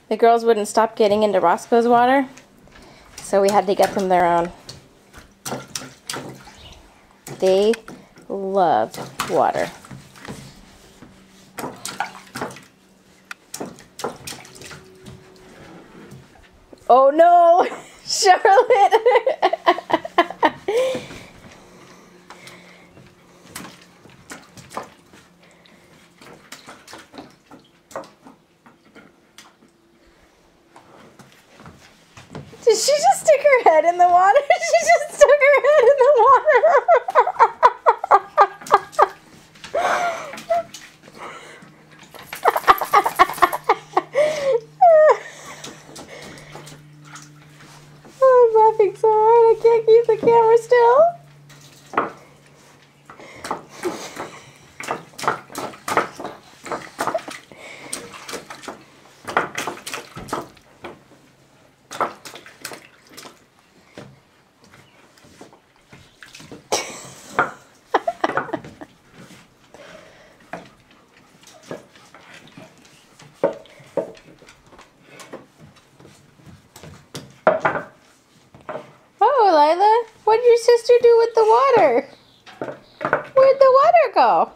The girls wouldn't stop getting into Roscoe's water, so we had to get them their own. They love water. Oh no, Charlotte! Did she just stick her head in the water? She just stuck her head in the water. I'm laughing so hard I can't keep the camera still. Oh, Lila, what did your sister do with the water? Where'd the water go?